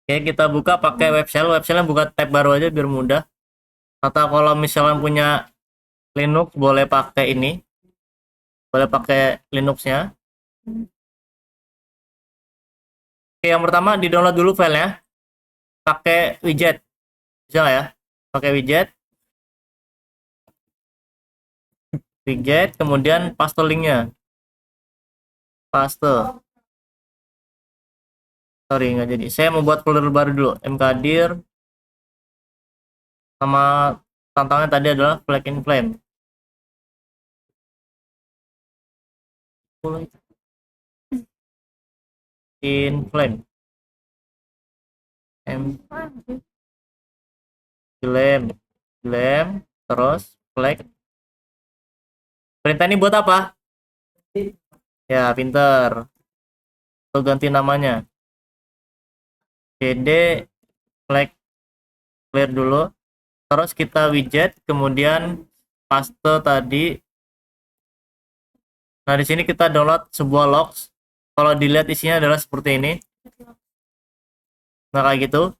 Oke, kita buka pakai web shell. Web shellnya buka tab baru aja biar mudah. Atau kalau misalnya punya Linux boleh pakai ini, boleh pakai Linuxnya. Oke, yang pertama di download dulu filenya, pakai widget, bisa nggak ya? Pakai widget, kemudian paste linknya, paste. Sorry nggak jadi. Saya mau buat folder baru dulu, mkdir, sama tantangannya tadi adalah flag in flame. In flame, m flame, terus flag. Perintah ini buat apa? Ya, pinter. Tuh ganti namanya. cd flag clear dulu. Terus kita widget, kemudian paste tadi. Nah, di sini kita download sebuah logs. Kalau dilihat isinya adalah seperti ini. Nah, kayak gitu.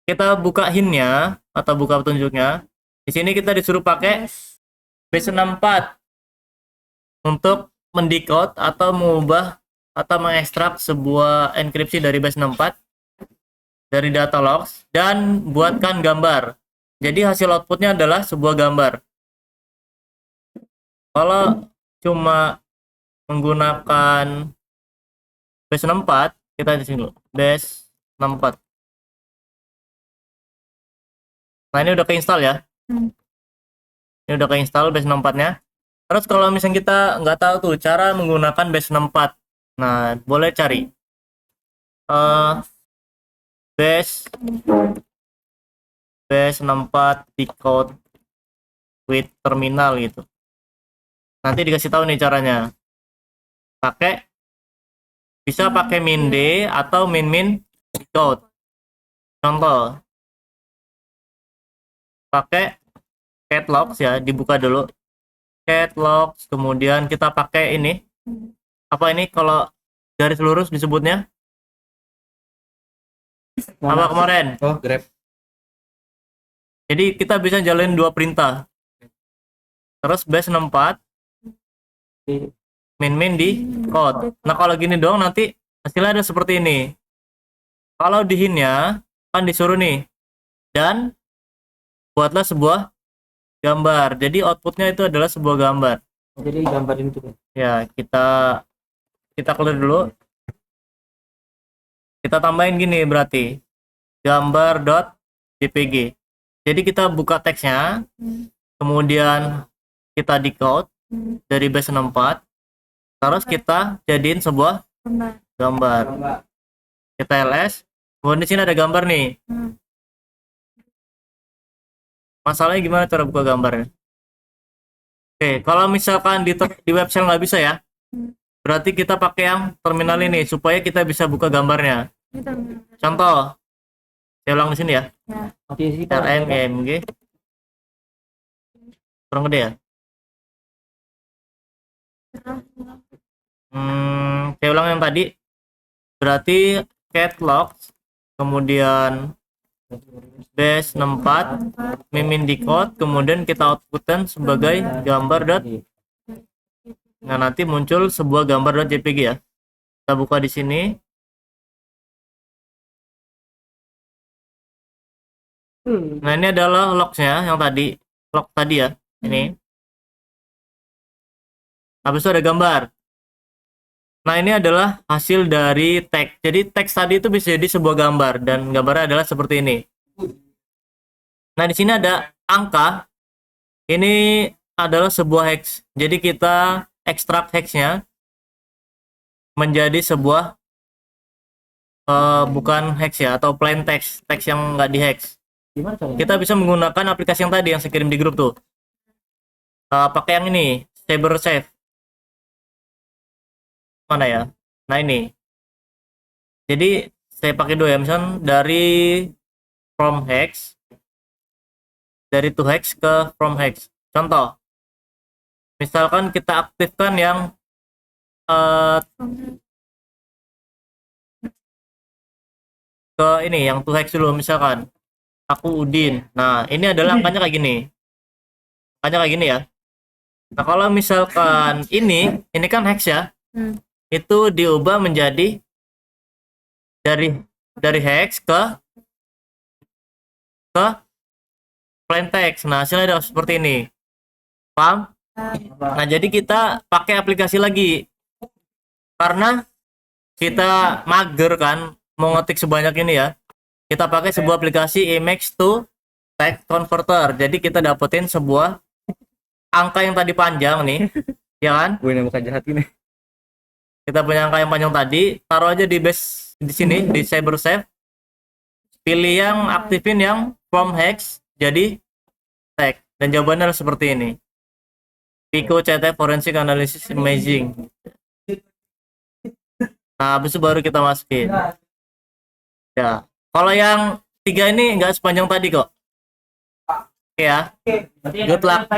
Kita buka hintnya atau buka petunjuknya. Di sini kita disuruh pakai base64 untuk mendecode atau mengubah atau mengekstrak sebuah enkripsi dari base64 dari data logs dan buatkan gambar. Jadi hasil outputnya adalah sebuah gambar. Kalau cuma menggunakan base64, kita di sini dulu. Base64. Nah, ini udah keinstall ya. Ini udah keinstall base64-nya. Terus kalau misalnya kita nggak tahu tuh cara menggunakan base64, nah boleh cari base base64 decode with terminal gitu. Nanti dikasih tahu nih caranya. Bisa pakai min d atau min decode. Contoh, pakai cat logs ya, dibuka dulu. Cat logs, kemudian kita pakai ini. Apa ini kalau garis lurus disebutnya? Apa kemarin? Oh, grab. Jadi kita bisa jalin dua perintah. Terus base64 min di code. Nah, kalau gini dong nanti hasilnya ada seperti ini. Kalau di hintnya kan disuruh nih, dan buatlah sebuah gambar. Jadi outputnya itu adalah sebuah gambar. Jadi gambar itu. Ya, kita clear dulu. Kita tambahin gini berarti gambar.jpg. Jadi kita buka teksnya, kemudian kita decode dari base64, terus kita jadiin sebuah gambar. Kita ls, kemudian di sini ada gambar nih. Masalahnya gimana cara buka gambarnya? Oke, kalau misalkan di web shell nggak bisa ya, berarti kita pakai yang terminal ini supaya kita bisa buka gambarnya. Contoh, saya ulang di sini ya. rmgmg kurang gede ya. Saya ulang yang tadi. Berarti cat logs, kemudian base64 mimin decode, kemudian kita outputkan sebagai gambar dot. Nah, nanti muncul sebuah gambar .jpg ya. Kita buka di sini. Nah, ini adalah logsnya yang tadi, log tadi ya. Ini. Habis itu ada gambar. Nah, ini adalah hasil dari teks. Jadi teks tadi itu bisa jadi sebuah gambar dan gambarnya adalah seperti ini. Nah, di sini ada angka. Ini adalah sebuah hex. Jadi kita ekstrak hexnya menjadi sebuah bukan hex ya, atau plain text, teks yang nggak di hex. Kita bisa menggunakan aplikasi yang tadi yang saya kirim di grup tuh. Pakai yang ini, Saber Save. Mana ya? Nah, ini. Jadi saya pakai dua ya, misalnya dari from hex, dari to hex ke from hex. Contoh, misalkan kita aktifkan yang uh, ke ini yang to hex dulu, misalkan aku Udin. Nah, ini adalah angkanya kayak gini. Angkanya kayak gini ya. Nah, kalau misalkan ini kan hex ya. Itu diubah menjadi dari hex ke plain text. Nah, hasilnya adalah seperti ini. Paham? Nah, jadi kita pakai aplikasi lagi. Karena kita mager kan mau ngetik sebanyak ini ya. Kita pakai sebuah aplikasi Emacs to Text Converter. Jadi kita dapetin sebuah angka yang tadi panjang nih, ya kan? Gue yang bukan jahat ini. Kita punya angka yang panjang tadi, taruh aja di base di sini di CyberSafe. Pilih yang aktifin yang from hex jadi text dan jawabannya adalah seperti ini. Pico CT Forensic Analysis Imaging. Nah, habis itu baru kita masukin. Ya, kalau yang 3 ini nggak sepanjang tadi kok. Oke ya. Good luck.